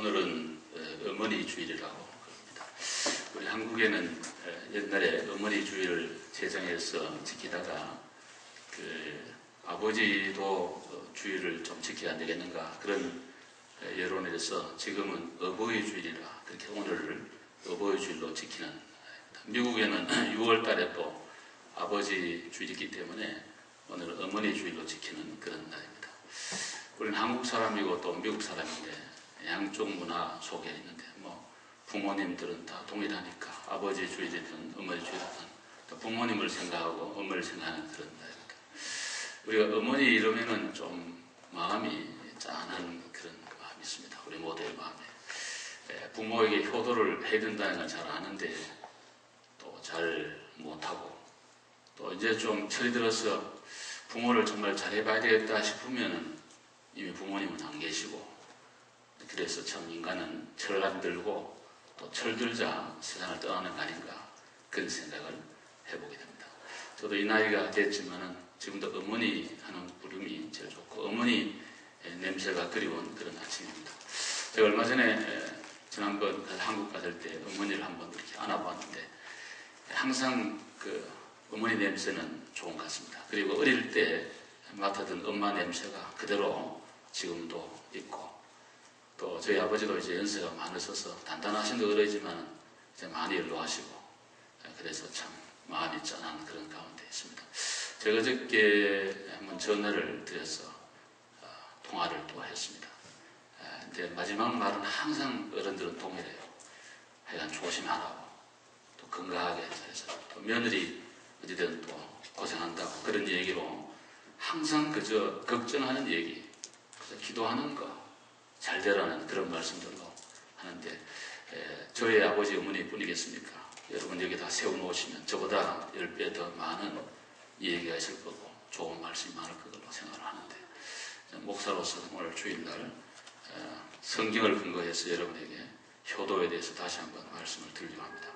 오늘은 어머니 주일이라고 합니다. 우리 한국에는 옛날에 어머니 주일을 제정해서 지키다가 아버지도 주일을 좀 지켜야 되겠는가 그런 여론에서 지금은 어버이 주일이라 그렇게 오늘을 어버이 주일로 지키는 미국에는 6월 달에 또 아버지 주일이기 때문에 오늘 어머니 주일로 지키는 그런 날입니다. 우리는 한국 사람이고 또 미국 사람인데 양쪽 문화 속에 있는데 부모님들은 다 동일하니까 아버지 주일이든 어머니 주일이든 또 부모님을 생각하고 어머니를 생각하는 그런 날입니다. 우리가 어머니 이러면은 좀 마음이 짠한 그런 마음이 있습니다. 우리 모두의 마음에 부모에게 효도를 해야 된다는 걸 잘 아는데 또 잘 못하고 또 이제 좀 철이 들어서 부모를 정말 잘해봐야 되겠다 싶으면은 이미 부모님은 안 계시고 그래서 참 인간은 철 안 들고 또 철들자 세상을 떠나는 거 아닌가 그런 생각을 해보게 됩니다. 저도 이 나이가 됐지만은 지금도 어머니 하는 부름이 제일 좋고 어머니 냄새가 그리운 그런 아침입니다. 제가 얼마 전에 지난번 한국 갔을 때 어머니를 한번 이렇게 안아봤는데 항상 어머니 냄새는 좋은 것 같습니다. 그리고 어릴 때 맡았던 엄마 냄새가 그대로 지금도 있고 또 저희 아버지도 이제 연세가 많으셔서 단단하신 어르지만 이제 많이 연로하시고 그래서 참 마음이 짠한 그런 가운데 있습니다. 제가 어저께 한번 전화를 드려서 통화를 또 했습니다. 근데 마지막 말은 항상 어른들은 동일해요. 하여간 조심하라고 또 건강하게 해서 또 며느리 어찌든 또 고생한다고 그런 얘기로 항상 그저 걱정하는 얘기 그래서 기도하는 거 잘 되라는 그런 말씀들로 하는데 저희 아버지 어머니 뿐이겠습니까? 여러분 여기 다 세워놓으시면 저보다 10배 더 많은 얘기가 있을 거고 좋은 말씀이 많을 거라고 생각을 하는데 목사로서 오늘 주일날 성경을 근거해서 여러분에게 효도에 대해서 다시 한번 말씀을 드리려고 합니다.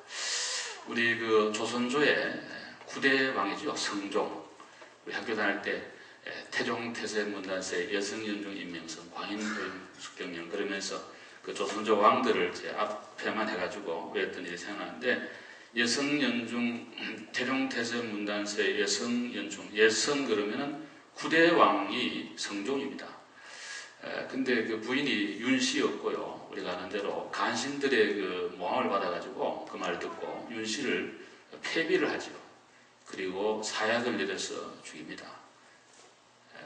우리 조선조의 9대 왕이죠. 성종. 우리 학교 다닐 때 태종, 태세, 문단세, 여성연중, 임명성, 광인도임, 숙경령 그러면서 조선조 왕들을 제 앞에만 해가지고 외웠던 일이 생각나는데 여성연중, 태종, 태세, 문단세, 여성연중, 여성 그러면은 9대 왕이 성종입니다. 근데 부인이 윤씨였고요. 우리가 아는 대로 간신들의 모함을 받아가지고 그 말을 듣고 윤씨를 폐비를 하죠. 그리고 사약을 내려서 죽입니다.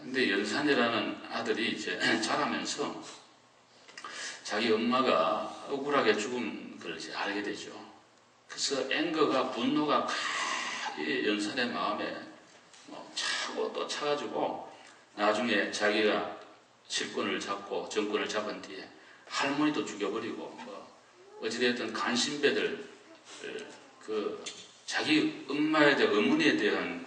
근데 연산이라는 아들이 이제 자라면서 자기 엄마가 억울하게 죽은 걸 이제 알게 되죠. 그래서 앵거가 분노가 연산의 마음에 차고 또 차가지고 나중에 자기가 실권을 잡고 정권을 잡은 뒤에 할머니도 죽여버리고 어찌됐든 간신배들 자기 엄마에 대한 어머니에 대한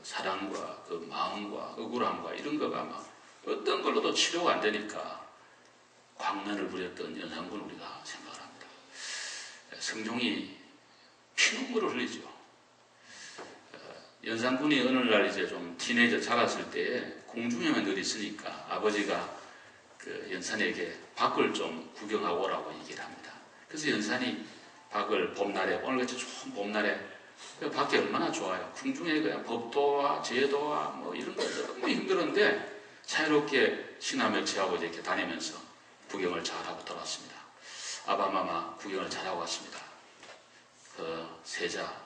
사랑과 마음과 억울함과 이런 거가 막 어떤 걸로도 치료가 안 되니까 광란을 부렸던 연산군 우리가 생각을 합니다. 성종이 피눈물을 흘리죠. 연산군이 어느 날 이제 좀 티네이저 자랐을 때에 공중에만 늘 있으니까 아버지가 연산에게 밖을 좀 구경하고 오라고 얘기를 합니다. 그래서 연산이 밖을 봄날에 오늘같이 좋은 봄날에 밖이 얼마나 좋아요. 궁중에 그냥 법도와 제도와 이런 거 너무 힘들었는데 자유롭게 신하멸치하고 이렇게 다니면서 구경을 잘하고 돌아왔습니다. 아바마마 구경을 잘하고 왔습니다. 세자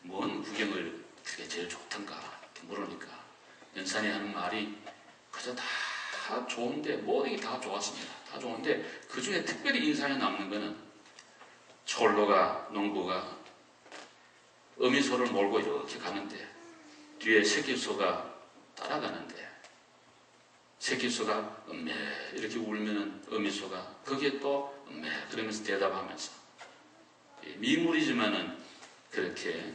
뭔 구경을 그게 제일 좋던가 이렇게 물으니까 연산이 하는 말이 그저 다 좋은데 모든 게 다 좋았습니다. 다 좋은데 그 중에 특별히 인상에 남는 거는 철로가 농부가 어미소를 몰고 이렇게 가는데 뒤에 새끼소가 따라가는데 새끼소가 음메 이렇게 울면은 어미소가 거기에 또 음메 그러면서 대답하면서 미물이지만은 그렇게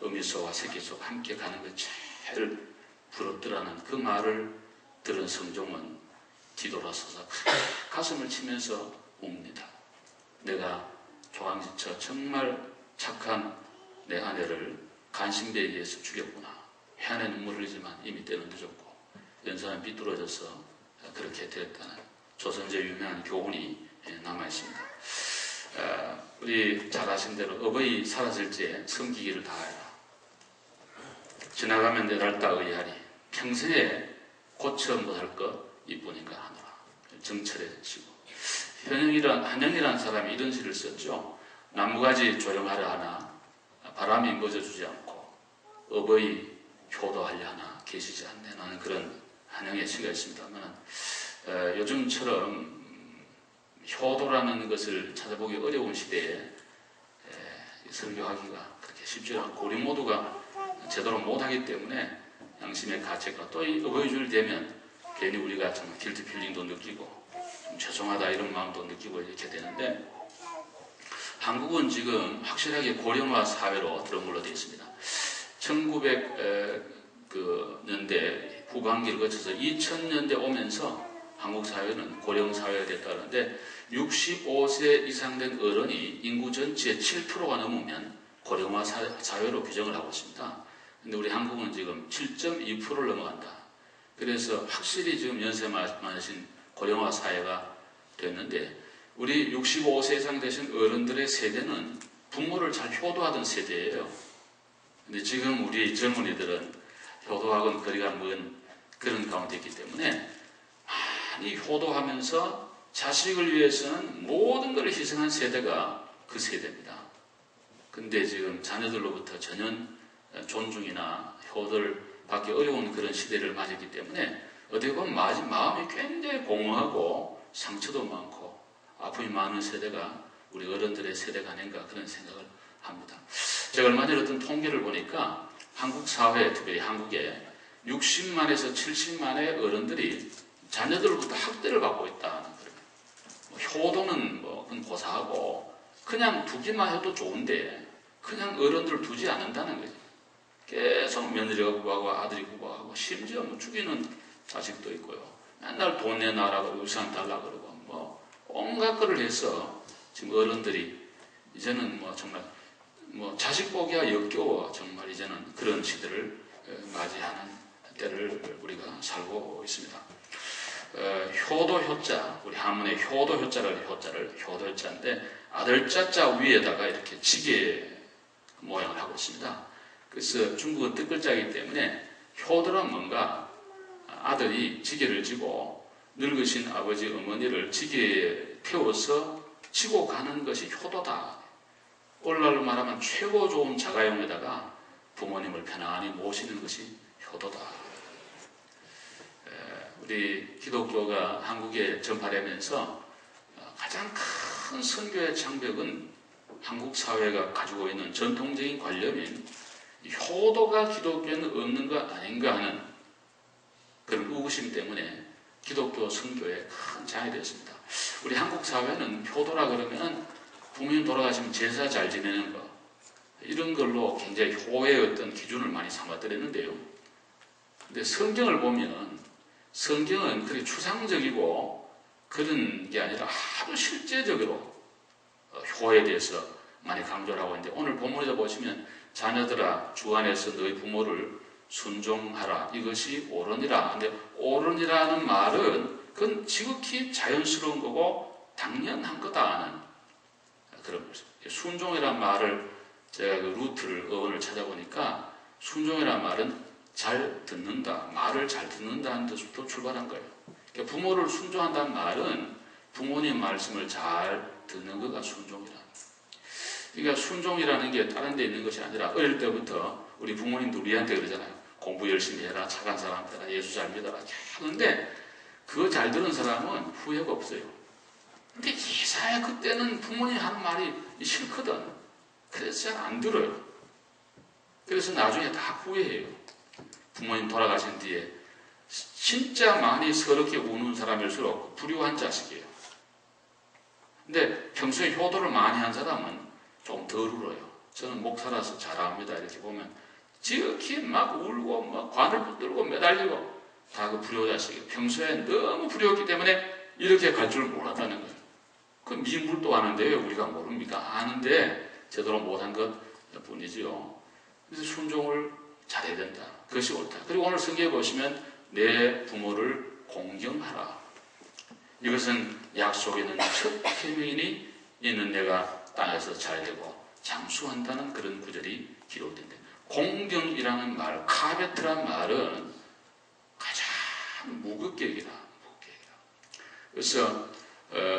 어미소와 새끼소가 함께 가는 게 제일 부럽더라는 그 말을 들은 성종은 뒤돌아서서 가슴을 치면서 웁니다. 내가 조항지처 정말 착한 내 아내를 간신배에 의해서 죽였구나. 회한의 눈물을 흘리지만 이미 때는 늦었고 연산은 비뚤어져서 그렇게 되었다는 조선제 유명한 교훈이 남아 있습니다. 우리 잘 아신 대로 어버이 사라질 때 섬기기를 다하여라. 지나가면 내달다 의하리. 평생에 고쳐 못할 것 이뿐인가 하노라. 정철해지고. 한영이라는 사람이 이런 시를 썼죠. 나무가지 조용하려 하나 바람이 멎어주지 않고 어버이 효도하려 하나 계시지 않네. 라는 그런 한영의 시가 있습니다만 요즘처럼 효도라는 것을 찾아보기 어려운 시대에 설교하기가 그렇게 쉽지 않고 우리 모두가 제대로 못하기 때문에 양심의 가책과 또 이 어버이주일 되면 괜히 우리가 좀 길트 필링도 느끼고 좀 죄송하다 이런 마음도 느끼고 이렇게 되는데 한국은 지금 확실하게 고령화 사회로 들어온 걸로 되어 있습니다. 1900년대 후반기를 거쳐서 2000년대 오면서 한국 사회는 고령 사회가 됐다는데 65세 이상 된 어른이 인구 전체의 7%가 넘으면 고령화 사회로 규정을 하고 있습니다. 근데 우리 한국은 지금 7.2%를 넘어간다. 그래서 확실히 지금 연세 많으신 고령화 사회가 됐는데 우리 65세 이상 되신 어른들의 세대는 부모를 잘 효도하던 세대예요. 근데 지금 우리 젊은이들은 효도하고는 거리가 먼 그런 가운데 있기 때문에 많이 효도하면서 자식을 위해서는 모든 것을 희생한 세대가 그 세대입니다. 근데 지금 자녀들로부터 전혀 존중이나 효도를 받기 어려운 그런 시대를 맞았기 때문에 어떻게 보면 마음이 굉장히 공허하고 상처도 많고 아픔이 많은 세대가 우리 어른들의 세대가 아닌가 그런 생각을 합니다. 제가 얼마 전에 어떤 통계를 보니까 한국 사회, 특별히 한국에 60만에서 70만의 어른들이 자녀들로부터 학대를 받고 있다는 거예요. 효도는 그건 고사하고 그냥 두기만 해도 좋은데 그냥 어른들을 두지 않는다는 거죠. 계속 며느리가 구박하고 아들이 구박하고 심지어 죽이는 자식도 있고요. 맨날 돈 내놔라고 유산 달라 그러고 온갖 거를 해서 지금 어른들이 이제는 정말 자식 보기가 역겨워 정말 이제는 그런 시대를 맞이하는 때를 우리가 살고 있습니다. 효도 효자, 우리 한문에 효도 효자를 효도 효자인데 아들자자 위에다가 이렇게 지게 모양을 하고 있습니다. 그래서 중국어 뜻글자이기 때문에 효도란 뭔가 아들이 지게를 지고 늙으신 아버지 어머니를 지게에 태워서 지고 가는 것이 효도다. 오늘날로 말하면 최고 좋은 자가용에다가 부모님을 편안히 모시는 것이 효도다. 우리 기독교가 한국에 전파되면서 가장 큰 선교의 장벽은 한국 사회가 가지고 있는 전통적인 관념인 효도가 기독교에는 없는 것 아닌가 하는 그런 의구심 때문에 기독교 선교에 큰 장애가 되었습니다. 우리 한국 사회는 효도라 그러면 부모님 돌아가시면 제사 잘 지내는 거 이런 걸로 굉장히 효의 어떤 기준을 많이 삼아드렸는데요. 근데 성경을 보면 성경은 그렇게 추상적이고 그런 게 아니라 아주 실제적으로 효에 대해서 많이 강조를 하고 있는데 오늘 본문에서 보시면 자녀들아 주 안에서 너희 부모를 순종하라 이것이 옳으니라. 근데 옳으니라는 말은 그건 지극히 자연스러운 거고 당연한 거다 하는 그런 거죠. 순종이라는 말을 제가 그 루트를 어원을 찾아보니까 순종이라는 말은 잘 듣는다, 말을 잘 듣는다는 뜻부터 출발한 거예요. 그러니까 부모를 순종한다는 말은 부모님 말씀을 잘 듣는 것가 순종이라. 그러니까 순종이라는 게 다른 데 있는 것이 아니라 어릴 때부터 우리 부모님도 우리한테 그러잖아요. 공부 열심히 해라, 착한 사람 되라, 예수 잘 믿어라 하는데 그거 잘 들은 사람은 후회가 없어요. 근데 이사야 그때는 부모님 하는 말이 싫거든. 그래서 잘 안 들어요. 그래서 나중에 다 후회해요. 부모님 돌아가신 뒤에 진짜 많이 서럽게 우는 사람일수록 불효한 자식이에요. 근데 평소에 효도를 많이 한 사람은 좀 덜 울어요. 저는 목사라서 잘 압니다. 이렇게 보면 지극히 막 울고 막 관을 붙들고 매달리고 다 그 불효 자식이에요. 평소에 너무 불효했기 때문에 이렇게 갈 줄 몰랐다는 거예요. 그 미물도 아는데 왜 우리가 모릅니까? 아는데 제대로 못한 것 뿐이지요. 그래서 순종을 잘해야 된다. 그것이 옳다. 그리고 오늘 성경에 보시면 내 부모를 공경하라. 이것은 약속에는 첫 계명이니 이는 내가 땅에서 잘 되고 장수한다는 그런 구절이 기록된다. 공경이라는 말, 카베트란 말은 가장 무겁게 여기다. 그래서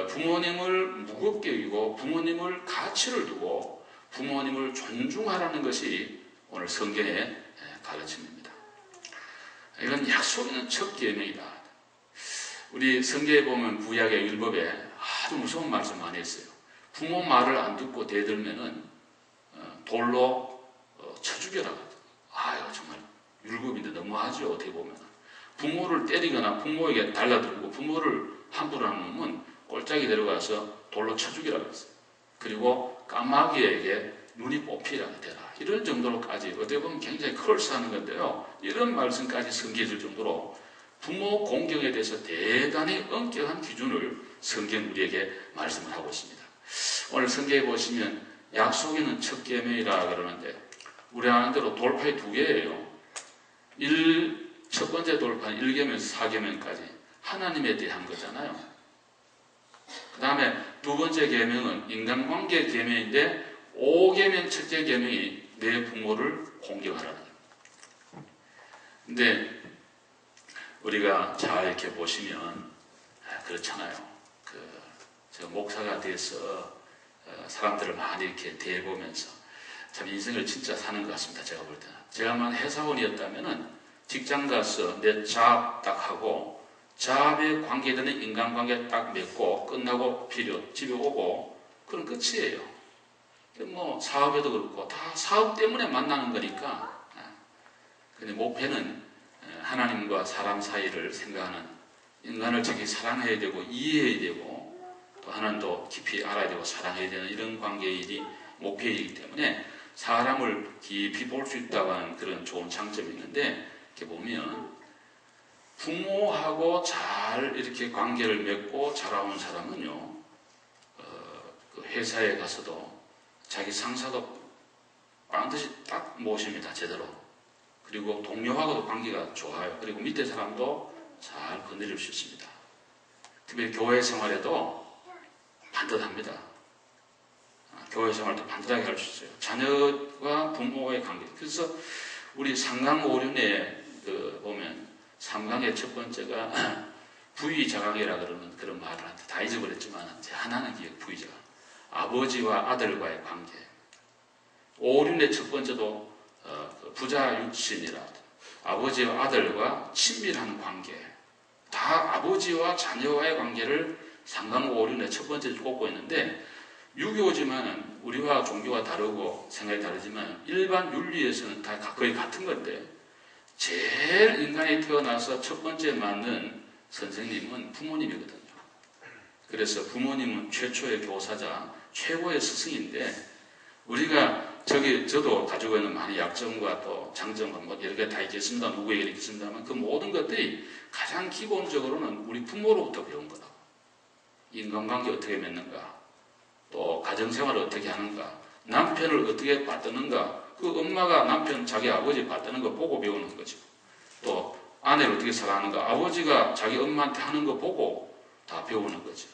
부모님을 무겁게 여기고 부모님을 가치를 두고 부모님을 존중하라는 것이 오늘 성경의 가르침입니다. 이건 약속에는 첫 계명이다. 우리 성경에 보면 구약의 율법에 아주 무서운 말씀 많이 했어요. 부모 말을 안 듣고 대들면은 돌로 쳐 죽여라. 아유 정말 율법인데 너무하죠. 어떻게 보면 부모를 때리거나 부모에게 달라들고 부모를 함부로 하는 놈은 꼴짝이 데려가서 돌로 쳐 죽이라 그랬어요. 그리고 까마귀에게 눈이 뽑히라 되라. 이런 정도로까지 어떻게 보면 굉장히 크롤스하는 건데요. 이런 말씀까지 성경에 있을 정도로 부모 공경에 대해서 대단히 엄격한 기준을 성경 우리에게 말씀을 하고 있습니다. 오늘 성경에 보시면 약속에는 첫 계명이라 그러는데 우리 아는 대로 돌파이 두 개예요. 첫 번째 돌파는 1계명에서 4계명까지 하나님에 대한 거잖아요. 그 다음에 두 번째 계명은 인간관계 계명인데 5계명 첫째 계명이 내 부모를 공경하라는 거예요. 근데 우리가 잘 이렇게 보시면 그렇잖아요. 제가 목사가 돼서 사람들을 많이 이렇게 대해보면서 참 인생을 진짜 사는 것 같습니다. 제가 볼 때는. 제가만 회사원이었다면은 직장 가서 내 잡 딱 하고 잡에 관계되는 인간관계 딱 맺고 끝나고 집에 오고 그럼 끝이에요. 뭐 사업에도 그렇고 다 사업 때문에 만나는 거니까. 근데 목표는 하나님과 사람 사이를 생각하는 인간을 저기 사랑해야 되고 이해해야 되고 또 하나님도 깊이 알아야 되고 사랑해야 되는 이런 관계의 일이 목표이기 때문에 사람을 깊이 볼 수 있다고 하는 그런 좋은 장점이 있는데 이렇게 보면 부모하고 잘 이렇게 관계를 맺고 자라온 사람은요 그 회사에 가서도 자기 상사도 반드시 딱 모십니다. 제대로. 그리고 동료하고도 관계가 좋아요. 그리고 밑에 사람도 잘 건드릴 수 있습니다. 특히 교회 생활에도 반듯합니다. 교회 생활도 반듯하게 할 수 있어요. 자녀와 부모의 관계. 그래서 우리 삼강오륜에 보면 삼강의 첫 번째가 부의자강이라 그러는 그런 말을 하는데 다 잊어버렸지만 하나는 기억 부의자강. 아버지와 아들과의 관계. 오륜의 첫 번째도 부자육신이라 아버지와 아들과 친밀한 관계. 다 아버지와 자녀와의 관계를 삼강오륜의 첫 번째 꼽고 있는데 유교지만은 우리와 종교가 다르고 생각이 다르지만 일반 윤리에서는 다 거의 같은 건데 제일 인간이 태어나서 첫 번째 맞는 선생님은 부모님이거든요. 그래서 부모님은 최초의 교사자, 최고의 스승인데 우리가 저도 가지고 있는 많은 약점과 또 장점과 뭐 여러 개 다 있겠습니다. 누구에게 있겠습니다만 그 모든 것들이 가장 기본적으로는 우리 부모로부터 배운 거다. 인간관계 어떻게 맺는가, 또 가정생활을 어떻게 하는가, 남편을 어떻게 받드는가, 그 엄마가 남편 자기 아버지 받드는 거 보고 배우는 거죠. 또 아내를 어떻게 사랑하는가, 아버지가 자기 엄마한테 하는 거 보고 다 배우는 거죠.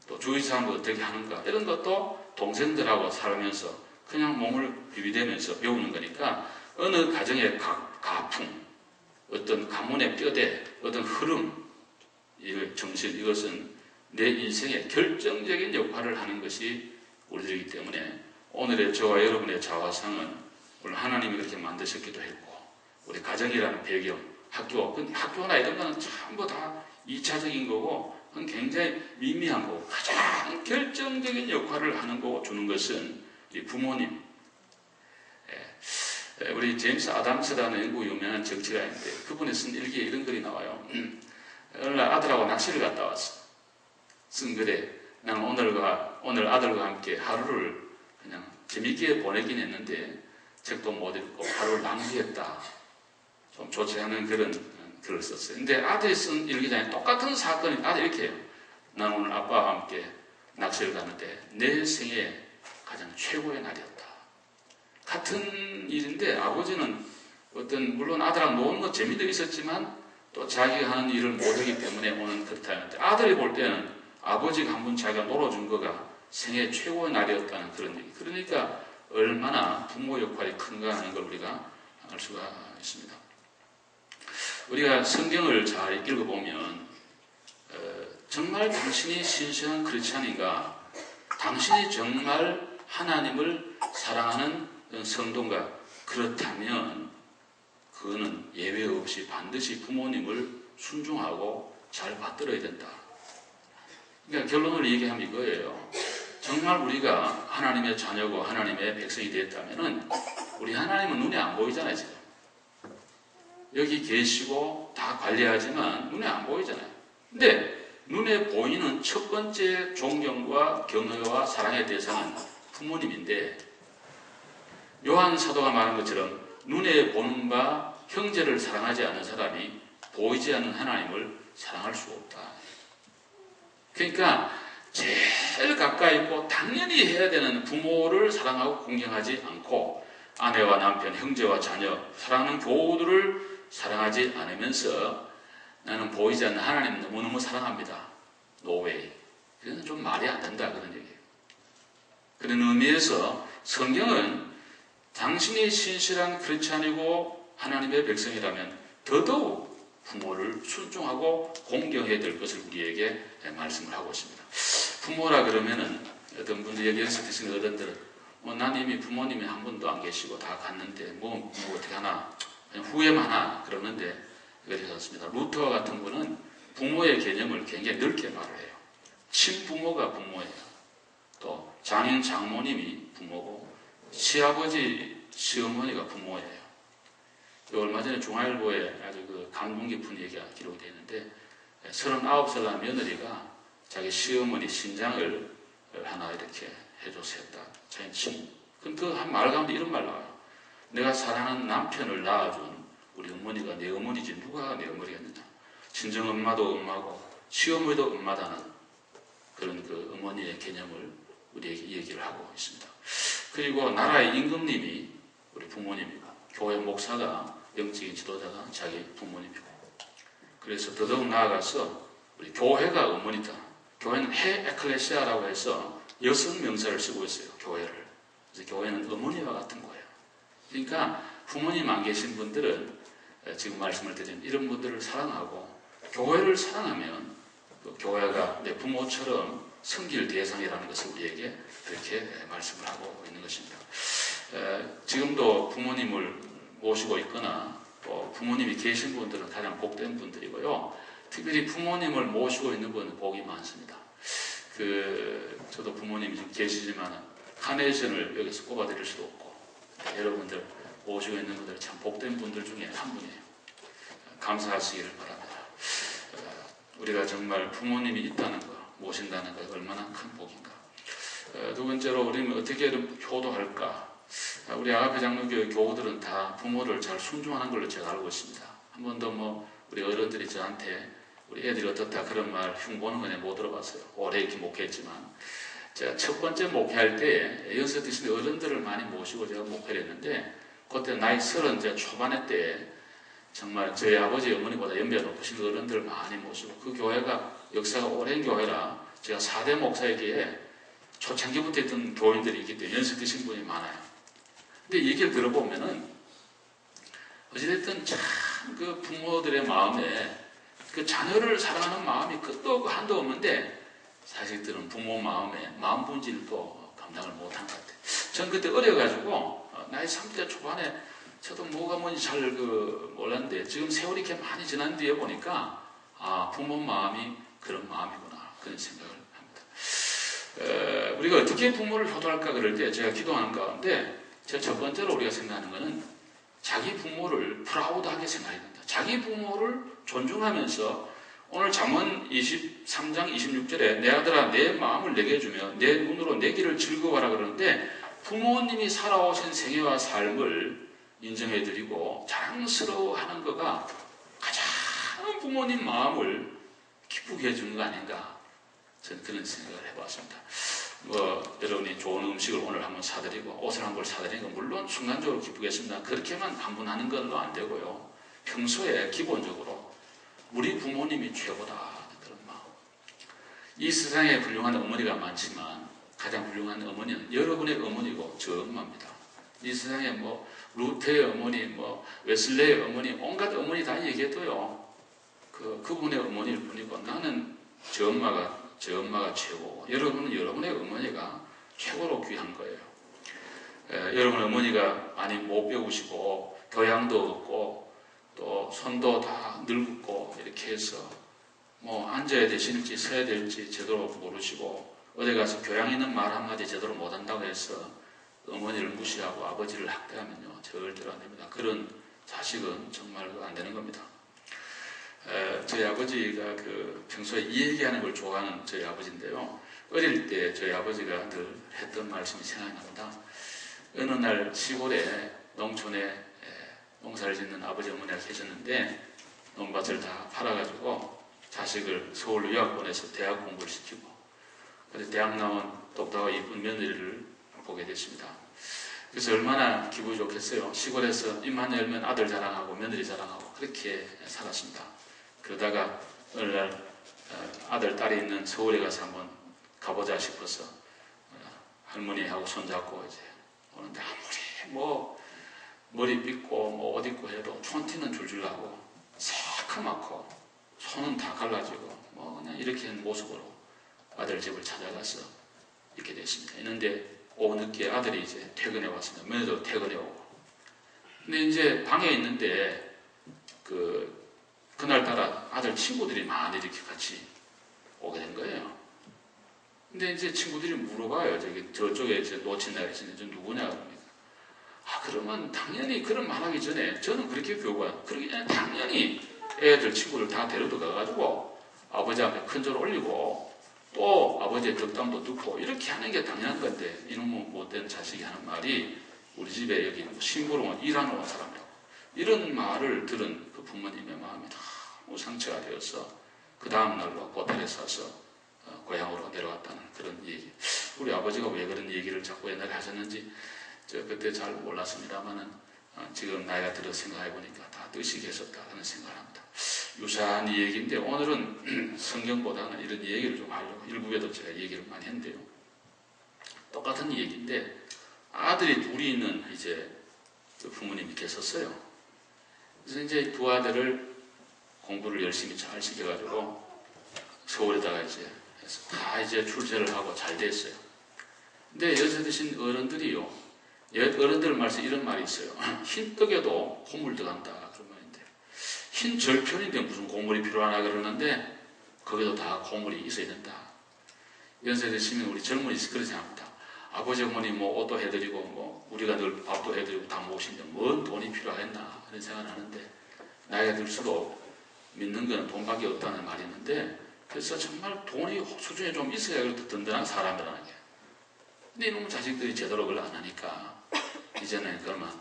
또 주위 사람들 어떻게 하는가 이런 것도 동생들하고 살면서 그냥 몸을 비비대면서 배우는 거니까 어느 가정의 가풍, 어떤 가문의 뼈대, 어떤 흐름, 정신 이것은 내 인생의 결정적인 역할을 하는 것이 우리들이기 때문에 오늘의 저와 여러분의 자화상은 물론 하나님이 그렇게 만드셨기도 했고 우리 가정이라는 배경, 학교나 이런 거는 전부 다 2차적인 거고 굉장히 미미한 거고 가장 결정적인 역할을 하는 거고 주는 것은 우리 부모님. 우리 제임스 아담스라는 영국 유명한 정치가인데 그분이 쓴 일기에 이런 글이 나와요. 오늘 아들하고 낚시를 갔다 왔어. 쓴 글에 나는 오늘 아들과 함께 하루를 그냥 재밌게 보내긴 했는데 책도 못 읽고 하루를 낭비했다. 좀 좋지 않은 그런 글을 썼어요. 근데 아들이 쓴 일기장에 똑같은 사건이 아들이 이렇게 해요. 나는 오늘 아빠와 함께 낚시를 가는데 내 생애 가장 최고의 날이었다. 같은 일인데 아버지는 물론 아들하고 노는 거 재미도 있었지만 또 자기가 하는 일을 못하기 때문에 오는 그렇다는데, 아들이 볼 때는 아버지가 한 번 자기가 놀아준 거가 생애 최고의 날이었다는 그런 얘기. 그러니까 얼마나 부모 역할이 큰가 하는 걸 우리가 알 수가 있습니다. 우리가 성경을 잘 읽어보면 정말 당신이 신실한 크리스찬인가, 당신이 정말 하나님을 사랑하는 성도인가, 그렇다면 그거는 예외 없이 반드시 부모님을 순종하고 잘 받들어야 된다. 그러니까 결론을 얘기하면 이거예요. 정말 우리가 하나님의 자녀고 하나님의 백성이 되었다면 우리 하나님은 눈에 안 보이잖아요. 지금 여기 계시고 다 관리하지만 눈에 안 보이잖아요. 근데 눈에 보이는 첫 번째 존경과 경외와 사랑의 대상은 부모님인데, 요한 사도가 말한 것처럼 눈에 보는 바 형제를 사랑하지 않는 사람이 보이지 않는 하나님을 사랑할 수 없다. 그러니까 제일 가까이 있고 당연히 해야 되는 부모를 사랑하고 공경하지 않고 아내와 남편, 형제와 자녀, 사랑하는 교우들을 사랑하지 않으면서 나는 보이지 않는 하나님 너무너무 사랑합니다. 노웨이. 그건 좀 말이 안 된다 그런 얘기예요. 그런 의미에서 성경은 당신이 신실한 크리스찬이고 하나님의 백성이라면 더더욱 부모를 순종하고 공경해야 될 것을 우리에게 말씀을 하고 있습니다. 부모라 그러면은 어떤 분들이 여기 연습하시는 어른들은 난 이미 부모님이 한 분도 안 계시고 다 갔는데 뭐 어떻게 하나 그냥 후회만 하나 그러는데 그렇지 않습니다. 루터 같은 분은 부모의 개념을 굉장히 넓게 말을 해요. 친부모가 부모예요. 또 장인 장모님이 부모고 시아버지 시어머니가 부모예요. 얼마 전에 중앙일보에 아주 그 감동 깊은 얘기가 기록되어 있는데 39살 난 며느리가 자기 시어머니 신장을 하나 이렇게 해줘서 했다. 자기 친. 그 한 말 가운데 이런 말 나와요. 내가 사랑하는 남편을 낳아준 우리 어머니가 내 어머니지 누가 내 어머니겠느냐. 친정 엄마도 엄마고 시어머니도 엄마다는 그런 그 어머니의 개념을 우리에게 얘기를 하고 있습니다. 그리고 나라의 임금님이 우리 부모님이고 교회 목사가 영적인 지도자가 자기 부모님이고, 그래서 더더욱 나아가서 우리 교회가 어머니다. 교회는 해 에클레시아라고 해서 여성 명사를 쓰고 있어요. 교회를. 그래서 교회는 어머니와 같은 거예요. 그러니까 부모님 안 계신 분들은 지금 말씀을 드린 이런 분들을 사랑하고 교회를 사랑하면 그 교회가 내 부모처럼 섬길 대상이라는 것을 우리에게 그렇게 말씀을 하고 있는 것입니다. 지금도 부모님을 모시고 있거나 또 부모님이 계신 분들은 가장 복된 분들이고요. 특별히 부모님을 모시고 있는 분은 복이 많습니다. 저도 부모님이 좀 계시지만 카네이션을 여기서 꼽아드릴 수도 없고, 여러분들 모시고 있는 분들 참 복된 분들 중에 한 분이에요. 감사하시기를 바랍니다. 우리가 정말 부모님이 있다는 것, 모신다는 것 얼마나 큰 복인가. 두 번째로 우리는 어떻게 효도할까? 우리 아가페 장로교회 교우들은 다 부모를 잘 순종하는 걸로 제가 알고 있습니다. 한 번도 우리 어른들이 저한테 우리 애들이 어떻다 그런 말 흉보는 거 못 들어봤어요. 오래 이렇게 목회했지만 제가 첫 번째 목회할 때 연세 드신 어른들을 많이 모시고 제가 목회를 했는데, 그때 나이 30 초반에 때 정말 저희 아버지 어머니보다 연배가 높으신 어른들을 많이 모시고, 그 교회가 역사가 오랜 교회라 제가 4대 목사이기에 초창기부터 있던 교인들이 있기 때문에 연세 드신 분이 많아요. 근데 얘기를 들어보면은 어찌됐든 참 그 부모들의 마음에 그 자녀를 사랑하는 마음이 끝도 없고 한도 없는데 사실들은 부모 마음에 마음 본질도 감당을 못한 것 같아요. 전 그때 어려가지고 나이 30대 초반에 저도 뭐가 뭔지 잘 몰랐는데 지금 세월이 이렇게 많이 지난 뒤에 보니까 부모 마음이 그런 마음이구나 그런 생각을 합니다. 우리가 어떻게 부모를 효도할까 그럴 때 제가 기도하는 가운데 첫 번째로 우리가 생각하는 것은 자기 부모를 프라우드하게 생각해야 된다. 자기 부모를 존중하면서 오늘 잠언 23장 26절에 내 아들아 내 마음을 내게 주며 내 눈으로 내 길을 즐거워하라 그러는데, 부모님이 살아오신 생애와 삶을 인정해드리고 자랑스러워하는 거가 가장 부모님 마음을 기쁘게 해주는 거 아닌가, 저는 그런 생각을 해봤습니다. 여러분이 좋은 음식을 오늘 한번 사드리고 옷을 한 벌 사드리는 건 물론 순간적으로 기쁘겠습니다. 그렇게만 한 번 하는 걸로 안 되고요. 평소에 기본적으로 우리 부모님이 최고다. 그런 마음. 이 세상에 훌륭한 어머니가 많지만 가장 훌륭한 어머니는 여러분의 어머니고 저 엄마입니다. 이 세상에 뭐 루테의 어머니, 뭐 웨슬레의 어머니, 온갖 어머니 다 얘기해도요. 그분의 어머니일 뿐이고 나는 저 엄마가 최고고 여러분은 여러분의 어머니가 최고로 귀한 거예요. 여러분 어머니가 많이 못 배우시고 교양도 없고 또 손도 다 늙고 이렇게 해서 뭐 앉아야 되실지 서야 될지 제대로 모르시고 어디 가서 교양 있는 말 한마디 제대로 못한다고 해서 어머니를 무시하고 아버지를 학대하면요 절대로 안 됩니다. 그런 자식은 정말 안 되는 겁니다. 저희 아버지가 평소에 이 얘기하는 걸 좋아하는 저희 아버지인데요. 어릴 때 저희 아버지가 늘 했던 말씀이 생각이 납니다. 어느 날 시골에 농촌에 농사를 짓는 아버지 어머니가 계셨는데 농밭을 다 팔아가지고 자식을 서울 유학 보내서 대학 공부를 시키고 그래서 대학 나온 똑똑하고 이쁜 며느리를 보게 됐습니다. 그래서 얼마나 기분이 좋겠어요. 시골에서 입만 열면 아들 자랑하고 며느리 자랑하고 그렇게 살았습니다. 그러다가 어느 날 아들, 딸이 있는 서울에 가서 한번 가보자 싶어서 할머니하고 손잡고 이제 오는데 아무리 뭐 머리 빗고 뭐 옷 입고 해도 촌티는 줄줄 나고 새카맣고 손은 다 갈라지고 뭐 그냥 이렇게 한 모습으로 아들 집을 찾아가서 있게 됐습니다. 있는데 오후 늦게 아들이 이제 퇴근해 왔습니다. 며느리도 퇴근해 오고. 근데 이제 방에 있는데 그날따라 아들 친구들이 많이 이렇게 같이 오게 된 거예요. 근데 이제 친구들이 물어봐요. 저쪽에 이제 놓친 애가 있는데 저 누구냐 그럽니다. 그러면 당연히 그런 말하기 전에 저는 그렇게 교육해요. 그러기 전에 당연히 애들 친구들 다 데려다 가가지고 아버지 앞에 큰절 올리고 또 아버지의 덕담도 듣고 이렇게 하는 게 당연한 건데 이놈의 못된 자식이 하는 말이 우리 집에 여기 심부름 일하러 온 사람이라고 이런 말을 들은 그 부모님의 마음이 너무 상처가 되어서 그 다음날로 호텔에 사서 고향으로 내려왔다는 그런 얘기. 우리 아버지가 왜 그런 얘기를 자꾸 옛날에 하셨는지 저 그때 잘 몰랐습니다만은 지금 나이가 들어 생각해보니까 다 뜻이 계셨다 하는 생각을 합니다. 유사한 얘기인데 오늘은 성경보다는 이런 얘기를 좀 하려고 일부에도 제가 얘기를 많이 했는데요. 똑같은 얘기인데 아들이 둘이 있는 이제 그 부모님이 계셨어요. 그래서 이제 두 아들을 공부를 열심히 잘 시켜가지고 서울에다가 이제 해서 다 이제 출세를 하고 잘 됐어요. 근데 연세 드신 어른들이요. 어른들 말씀 이런 말이 있어요. 흰 떡에도 콧물 들어간다. 그런 말인데 흰 절편인데 무슨 고물이 필요하나 그러는데 거기도 다 고물이 있어야 된다. 연세 드시면 우리 젊은이 그렇게 생각합니다. 아버지 어머니 뭐 옷도 해드리고 뭐 우리가 늘 밥도 해드리고 다 모시는데 뭔 돈이 필요하겠나 그런 생각을 하는데 나이가 들수록 믿는 건 돈밖에 없다는 말이 있는데 그래서 정말 돈이 수준이 좀 있어야 그렇게 든든한 사람이라는 게. 근데 이놈의 자식들이 제대로 그걸 안 하니까 이제는 그러면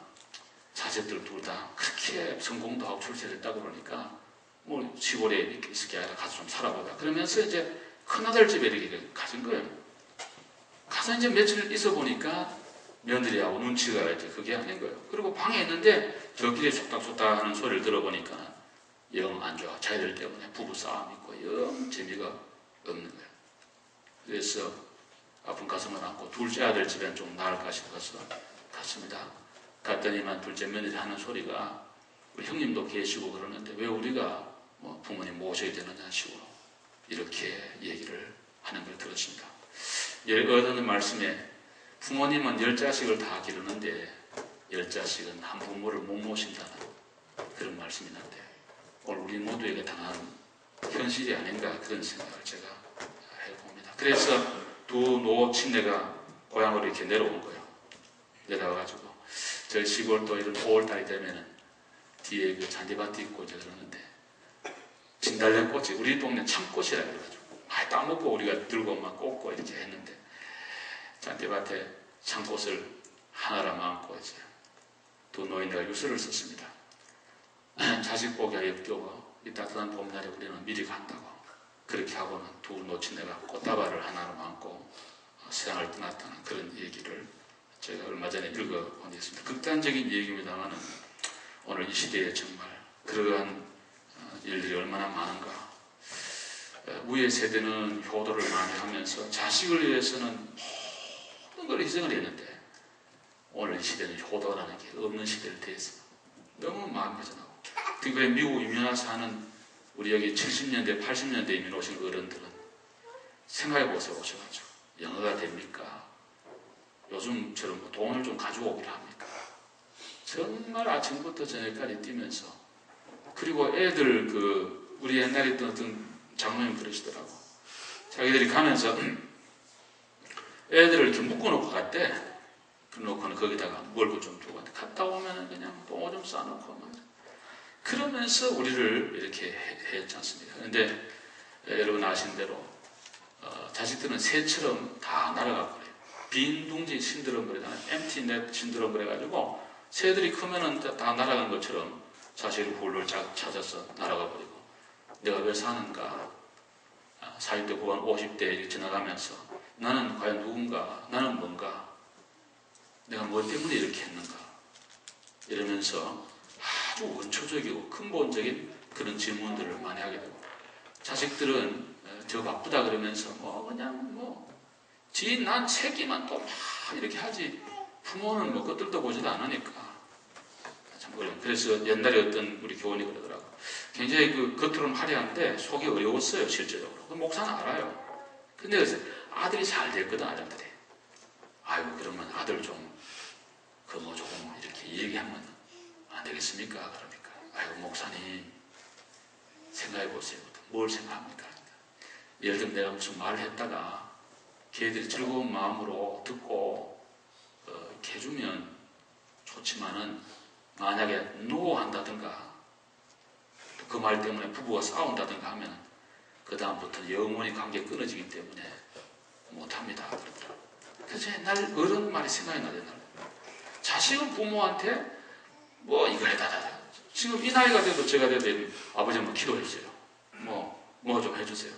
자식들 둘 다 그렇게 성공도 하고 출세했다고 그러니까 뭐 시골에 이렇게 있을 게 아니라 가서 좀 살아보자. 그러면서 이제 큰아들 집에 이렇게 가신 거예요. 가서 이제 며칠 있어 보니까 며느리하고 눈치가 이제 그게 아닌 거예요. 그리고 방에 있는데 저끼리 속닥속닥 하는 소리를 들어보니까 영 안 좋아. 자기들 때문에 부부 싸움 있고 영 재미가 없는 거예요. 그래서 아픈 가슴을 안고 둘째 아들 집엔 좀 나을까 싶어서 갔습니다. 갔더니만 둘째 며느리 하는 소리가 우리 형님도 계시고 그러는데 왜 우리가 뭐 부모님 모셔야 되느냐 식으로 이렇게 얘기를 하는 걸 들었습니다. 얻는 말씀에 부모님은 10자식을 다 기르는데 10자식은 한 부모를 못 모신다는 그런 말씀이 있는데 오늘 우리 모두에게 당한 현실이 아닌가 그런 생각을 제가 해봅니다. 그래서 두 노친네가 고향으로 이렇게 내려온 거예요. 내려와가지고 저희 시골 또 이런 5월달이 되면은 뒤에 그 잔디밭이 있고 이제 그러는데 진달래꽃이 우리 동네 참꽃이라 그래가지고 많이 따먹고 우리가 들고 막 꽂고 이렇게 했는데 잔디밭에 참꽃을 하나를 안고 이제 두 노인네가 유서를 썼습니다. 자식 보기가 역겨워 이 따뜻한 봄날에 우리는 미리 간다고 그렇게 하고는 두 노친네가 꽃다발을 하나로 안고 세상을 떠났다는 그런 얘기를 제가 얼마 전에 읽어본 게 있습니다. 극단적인 얘기입니다만 오늘 이 시대에 정말 그러한 일들이 얼마나 많은가. 우리의 세대는 효도를 많이 하면서 자식을 위해서는 모든 걸 희생을 했는데 오늘 이 시대는 효도라는 게 없는 시대를 대해서 너무 마음이 배전하고, 특히 미국 이민 와서 사는 우리 여기 70년대, 80년대 이민 오신 어른들은 생각해보세요. 오셔가지고 영어가 됩니까? 요즘처럼 뭐 돈을 좀 가지고 오기를 합니까? 정말 아침부터 저녁까지 뛰면서, 그리고 애들 우리 옛날에 있던 어떤 장로님 그러시더라고. 자기들이 가면서 애들을 이렇게 묶어놓고 갔대. 그래놓고는 거기다가 먹을 거 좀 두고 갔다 오면은 그냥 똥 좀 싸놓고 막 그러면서 우리를 이렇게 했지 않습니까? 그런데 여러분 아신 대로 자식들은 새처럼 다 날아가고 그래요. 빈 둥지 신드롬 그래잖아요. empty net 신드롬 그래가지고 새들이 크면은 다 날아간 것처럼 자식을 홀로 찾아서 날아가 버리고, 내가 왜 사는가? 40대 후반 50대 이렇게 지나가면서 나는 과연 누군가? 나는 뭔가? 내가 뭐 때문에 이렇게 했는가? 이러면서 아주 원초적이고 근본적인 그런 질문들을 많이 하게 되고, 자식들은 저 바쁘다 그러면서 난 새끼만 또 막 이렇게 하지 부모는 뭐 것들도 보지도 않으니까 참 어려워. 그래서 옛날에 어떤 우리 교원이 그러더라고. 굉장히 겉으로는 화려한데 속이 어려웠어요, 실제적으로. 그 목사는 알아요. 근데 그래서 아들이 잘 됐거든, 아들들이. 아이고, 그러면 아들 좀 조금 이렇게 얘기하면 안 되겠습니까? 그러니까 아이고, 목사님 생각해보세요. 뭘 생각합니까? 예를 들면 내가 무슨 말을 했다가 걔들이 즐거운 마음으로 듣고 이렇게 해주면 좋지만은, 만약에 노 한다든가 그 말 때문에 부부가 싸운다든가 하면 그 다음부터 영원히 관계 끊어지기 때문에 못합니다. 그러더라고요. 그래서 옛날 어른 말이 생각이 나요. 자식은 부모한테 뭐 이거 해달라. 지금 이 나이가 돼도 제가 돼도 아버지 한번 기도해주세요. 뭐 좀 해주세요.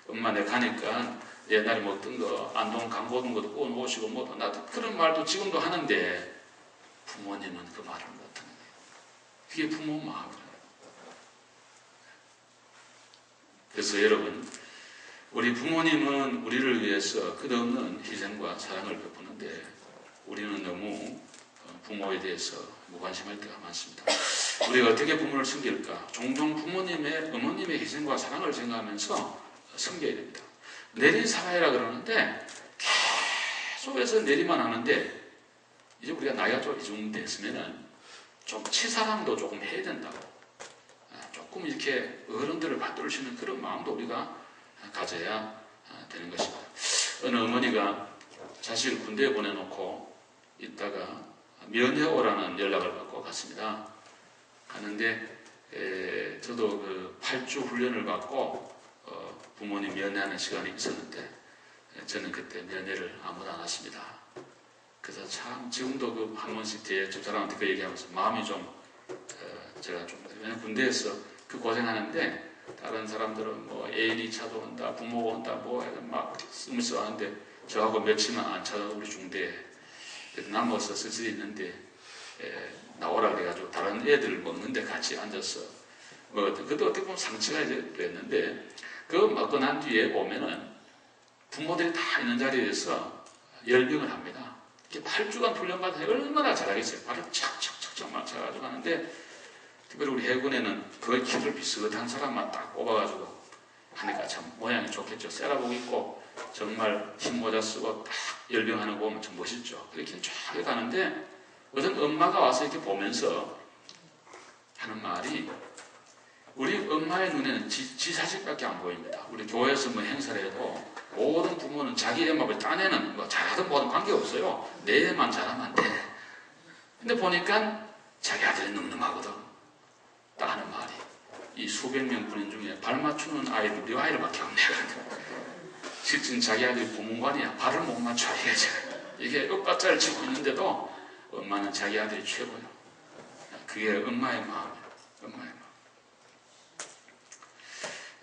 엄마 내가 가니까 옛날에 먹던 거 안동 강고등 것도 구워놓으시고 나도 그런 말도 지금도 하는데 부모님은 그 말을 못하는 거예요. 그게 부모 마음이에요. 그래서 여러분, 우리 부모님은 우리를 위해서 끝없는 희생과 사랑을 베푸는데 우리는 너무 부모에 대해서 무관심할 때가 많습니다. 우리가 어떻게 부모를 섬길까? 종종 어머님의 희생과 사랑을 생각하면서 섬겨야 됩니다. 내리사랑이라 그러는데 계속해서 내리만 하는데, 이제 우리가 나이가 좀 이 정도 됐으면은 좀 치사랑도 조금 해야 된다고. 조금 이렇게 어른들을 받들 수 있는 그런 마음도 우리가 가져야 되는 것입니다. 어느 어머니가 자식을 군대에 보내놓고 있다가 면회 오라는 연락을 받고 갔습니다. 갔는데 저도 8주 훈련을 받고 부모님 면회하는 시간이 있었는데 저는 그때 면회를 아무도 안 왔습니다. 그래서 참 지금도 한 번씩 제 집사람한테 그 얘기하면서 마음이 좀 제가 좀, 왜냐면 군대에서 그 고생하는데 다른 사람들은 뭐 A2 차도 온다, 부모가 온다, 막 쓰면서 하는데 저하고 며칠만 안 찾아도 우리 중대에 남아서 쓸쓸히 있는데 나오라 그래가지고 다른 애들 먹는데 같이 앉아서 먹었던, 그것도 어떻게 보면 상처가 이제 됐는데, 그거 먹고 난 뒤에 보면은 부모들이 다 있는 자리에서 열병을 합니다. 이렇게 8주간 훈련받아서 얼마나 잘하겠어요. 발을 착착착착 맞춰가지고 하는데, 특별히 우리 해군에는 그 키를 비슷한 사람만 딱 꼽아가지고 하니까 참 모양이 좋겠죠. 세라복 입고 정말 흰모자 쓰고 딱 열병하는 거 보면 참 멋있죠. 이렇게 쫙 가는데 어떤 엄마가 와서 이렇게 보면서 하는 말이, 우리 엄마의 눈에는 지 자식밖에 안 보입니다. 우리 교회에서 뭐 행사를 해도 모든 부모는 자기 애만 딴에는 뭐 잘하든 뭐든 관계없어요. 내 애만 잘하면 안 돼. 근데 보니까 자기 아들이 늠름하거든. 딱 하는 말이, 이 수백 명 군인 중에 발 맞추는 아이는 우리 아이들밖에 없네. 실제 자기 아들이 고문관이야. 발을 못 맞춰. 이게 엇박자를 치고 있는데도 엄마는 자기 아들이 최고예요. 그게 엄마의 마음이에요. 엄마의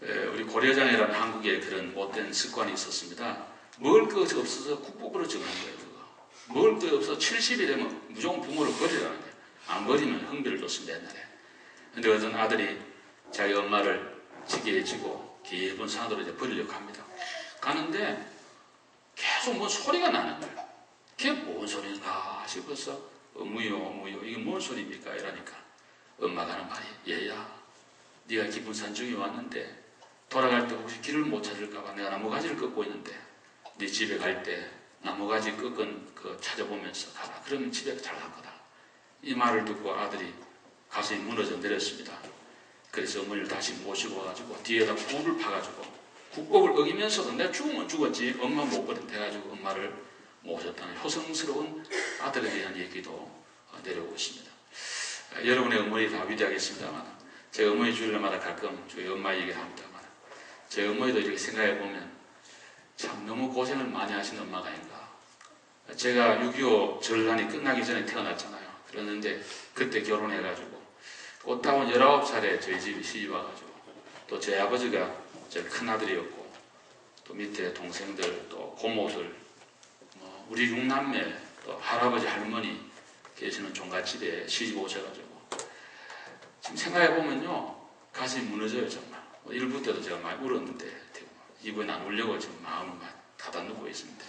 마음. 우리 고려장이라는 한국에 그런 못된 습관이 있었습니다. 먹을 것이 없어서 국보그릇 정하는 거예요. 그거. 먹을 것이 없어서 70이 되면 무조건 부모를 버리라는 거예요. 안 버리면 흥비를 줬습니다, 옛날에. 근데 어떤 아들이 자기 엄마를 지게 해주고 깊은 산으로 이제 버리려고 합니다. 가는데 계속 뭐 소리가 나는 거예요. 그게 뭔 소리인가 싶어서 어무요 어무요 이게 뭔 소리입니까? 이러니까 엄마가 하는 말이 얘야 네가 깊은 산중에 왔는데 돌아갈 때 혹시 길을 못 찾을까봐 내가 나무가지를 꺾고 있는데 네 집에 갈 때 나무가지 꺾은 그 찾아보면서 가라. 그러면 집에 잘 갈 거다. 이 말을 듣고 아들이 가슴이 무너져 내렸습니다. 그래서 어머니를 다시 모시고 와가지고 뒤에다 굴을 파가지고 국법을 어기면서도 내가 죽으면 죽었지 엄마 못 버린다 해가지고 엄마를 모셨다는 효성스러운 아들에 대한 얘기도 내려오고 있습니다. 여러분의 어머니 다 위대하겠습니다만 제 어머니 주일날마다 가끔 저희 엄마 얘기를 합니다만 제 어머니도 이렇게 생각해 보면 참 너무 고생을 많이 하신 엄마가 아닌가. 제가 6.25 전란이 끝나기 전에 태어났잖아요. 그랬는데 그때 결혼해가지고 꽃다운 19살에 저희 집에 시집 와가지고 또 제 아버지가 제일 큰 아들이었고 또 밑에 동생들 또 고모들 뭐 우리 6남매 또 할아버지 할머니 계시는 종갓집에 시집 오셔가지고 지금 생각해보면요 가슴이 무너져요 정말. 1부 때도 제가 많이 울었는데 이번에 안 울려고 지금 마음을 막 닫아놓고 있습니다.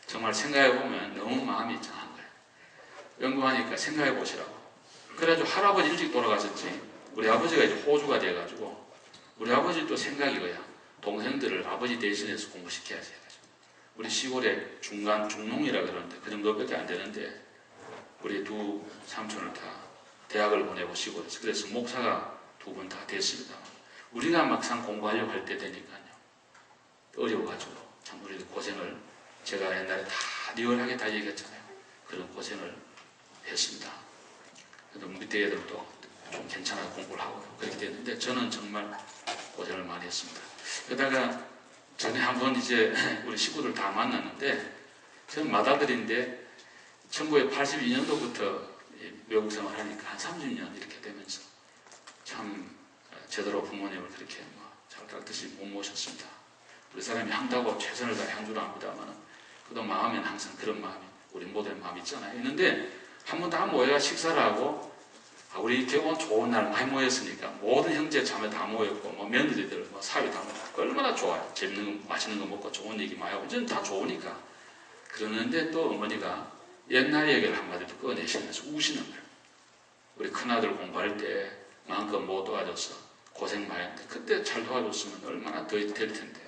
정말 생각해보면 너무 마음이 짱한 거예요. 연구하니까 생각해보시라고. 그래가지고 할아버지 일찍 돌아가셨지 우리 아버지가 이제 호주가 돼가지고 우리 아버지 또 생각이 거야. 동생들을 아버지 대신해서 공부시켜야지 해가지고 우리 시골에 중농이라 그러는데 그 정도밖에 안 되는데 우리 두 삼촌을 다 대학을 보내고 시골에서 그래서 목사가 두 분 다 됐습니다. 우리가 막상 공부하려고 할 때 되니까요 어려워가지고 참 우리도 고생을 제가 옛날에 다 리얼하게 다 얘기했잖아요. 그런 고생을 했습니다. 그래도 밑에 애들도 좀 괜찮아요. 공부를 하고 그렇게 됐는데 저는 정말 고생을 많이 했습니다. 그러다가 전에 한번 이제 우리 식구들 다 만났는데 저는 맏아들인데 1982년도부터 외국 생활을 하니까 한 30년 이렇게 되면서 참 제대로 부모님을 그렇게 잘 깎듯이 못 모셨습니다. 우리 사람이 한다고 최선을 다해 한 줄 압니다만 그래도 마음에는 항상 그런 마음이 우리 모두의 마음이 있잖아요. 있는데 한 번 다 모여야 식사를 하고 우리 이렇게 좋은 날 많이 모였으니까 모든 형제 자매 다 모였고 뭐 며느리들 뭐 사위 다 모였고 얼마나 좋아요. 재밌는 거 맛있는 거 먹고 좋은 얘기 많이 하고 이제는 다 좋으니까 그러는데 또 어머니가 옛날 얘기를 한마디 또 꺼내시면서 우시는 거예요. 우리 큰아들 공부할 때 마음껏 못 도와줘서 고생 많이 했는데 그때 잘 도와줬으면 얼마나 더 될 텐데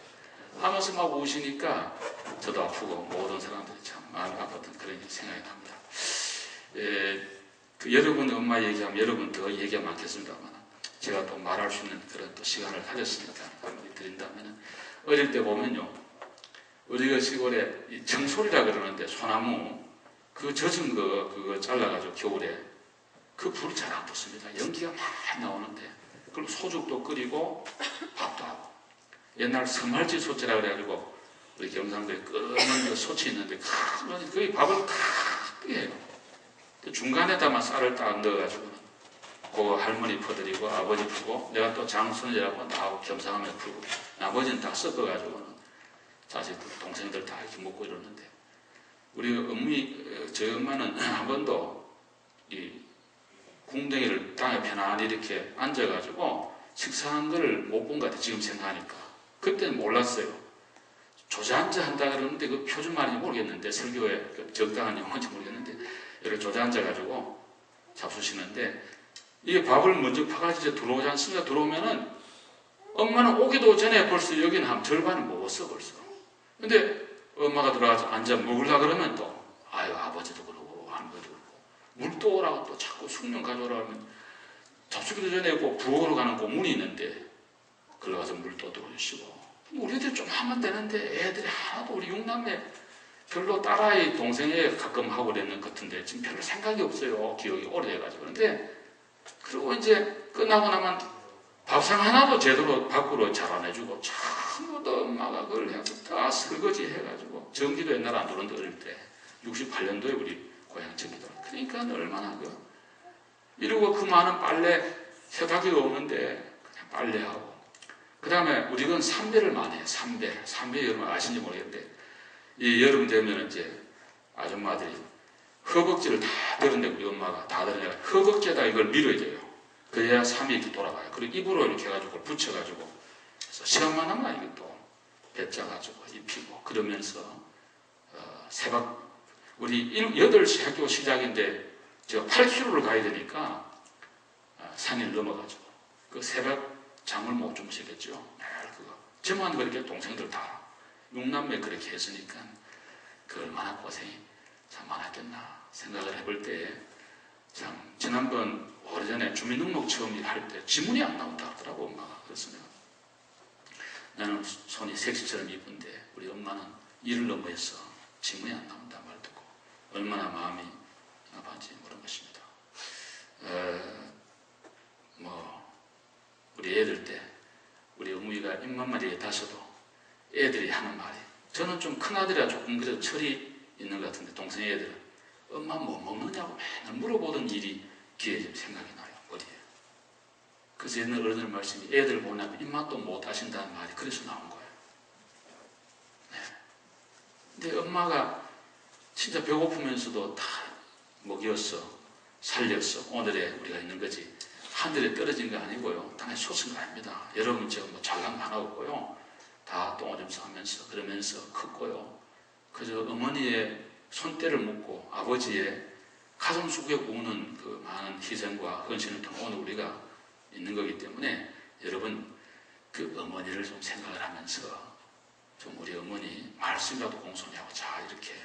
하면서 막 우시니까 저도 아프고 모든 사람들이 참 마음이 아팠던 그런 생각이 납니다. 여러분 엄마 얘기하면 여러분 더 얘기가 많겠습니다만 제가 또 말할 수 있는 그런 또 시간을 가졌으니까 한마디 드린다면 어릴 때 보면요 우리가 시골에 이 정솔이라 그러는데 소나무 그 젖은 거 그거 잘라가지고 겨울에 그 불이 잘 안 붙습니다. 연기가 많이 나오는데 그리고 소죽도 끓이고 밥도 하고 옛날 서말지 소치라 그래가지고 우리 경상도에 끓는 그 소치 있는데 거기 밥을 다 끓여요. 중간에다만 쌀을 딱 넣어가지고는 그 할머니 퍼드리고 아버지 푸고 내가 또 장손이라고 나하고 겸상하며 풀고 나머지는 다 섞어가지고는 자식들 동생들 다 이렇게 먹고 이러는데 우리 저희 엄마는 한 번도 이 궁뎅이를 땅에 편안히 이렇게 앉아가지고 식사한 걸 못 본 것 같아요. 지금 생각하니까 그때는 몰랐어요. 조자앉아 한다 그러는데 그 표준 말인지 모르겠는데 설교에 적당한 용어인지 모르겠는데 이렇게 조자앉아가지고 잡수시는데 이게 밥을 먼저 파가지고 들어오지 않습니까? 들어오면은 엄마는 오기도 전에 벌써 여기는 한 절반을 먹었어 벌써. 근데 엄마가 들어가서 앉아 먹으려고 그러면 또 아유 아버지도 그러고 할머니도 그러고 물도 오라고 또 자꾸 숭늉 가져오라고 하면 잡수기도 전에 그 부엌으로 가는 그 문이 있는데 그러 가서 물도 들어주시고 우리들 좀 하면 되는데 애들이 하나도 우리 6남매 별로 딸아이 동생에 가끔 하고 그랬는 것 같은데 지금 별로 생각이 없어요. 기억이 오래돼가지고. 그런데 그리고 이제 끝나고 나면 밥상 하나도 제대로 밖으로 잘 안 해주고 전부 다 엄마가 그걸 해서 다 설거지 해가지고 전기도 옛날에 안 들어오는데 어릴 때 68년도에 우리 고향 전기도 그러니까 얼마나 이러고 그 많은 빨래 세탁기도 없는데 그냥 빨래하고 그 다음에 우리는 삼배를 많이 해요. 삼배 여러분 아시는지 모르겠는데 이 여름 되면 이제 아줌마들이 허벅지를 다 들었는데 우리 엄마가 다 들었는데 허벅지에다 이걸 밀어줘요. 그래야 삶이 이렇게 돌아가요. 그리고 입으로 이렇게 해가지고 붙여가지고 그래서 시간만 하면 이게 또 뱉어가지고 입히고 그러면서 새벽 우리 8시 학교 시작인데 제가 8km를 가야 되니까 산을 넘어가지고 그 새벽 잠을 못 주무시겠죠. 매일 그거 저만 그렇게 동생들 다 6남매 그렇게 했으니까 그 얼마나 고생이 참 많았겠나 생각을 해볼 때 참 지난번 오래전에 주민등록 처음 일할 때 지문이 안 나온다 하더라고 엄마가. 그래서 나는 손이 섹시처럼 이쁜데 우리 엄마는 일을 너무 해서 지문이 안 나온다 말 듣고 얼마나 마음이 아팠지 모르는 것입니다. 우리 애들 때 우리 어머니가 입만마리에 다셔도 애들이 하는 말이 저는 좀 큰아들이라 조금 그래도 철이 있는 것 같은데 동생 애들은 엄마 뭐 먹느냐고 맨날 물어보던 일이 귀에 좀 생각이 나요. 머리에. 그래서 옛날 어른들 말씀이 애들 보냐면 입맛도 못 하신다는 말이 그래서 나온 거예요. 네. 근데 엄마가 진짜 배고프면서도 다 먹였어. 살렸어. 오늘에 우리가 있는 거지. 하늘에 떨어진 거 아니고요. 땅에 솟은 거 아닙니다. 여러분 제가 뭐 잘난 거 하나 없고요. 다 똥오줌 싸면서 그러면서 컸고요. 그저 어머니의 손때를 묻고 아버지의 가슴 속에 우는 그 많은 희생과 헌신을 통해 오늘 우리가 있는 거기 때문에 여러분 그 어머니를 좀 생각을 하면서 좀 우리 어머니 말씀이라도 공손히 하고 자 이렇게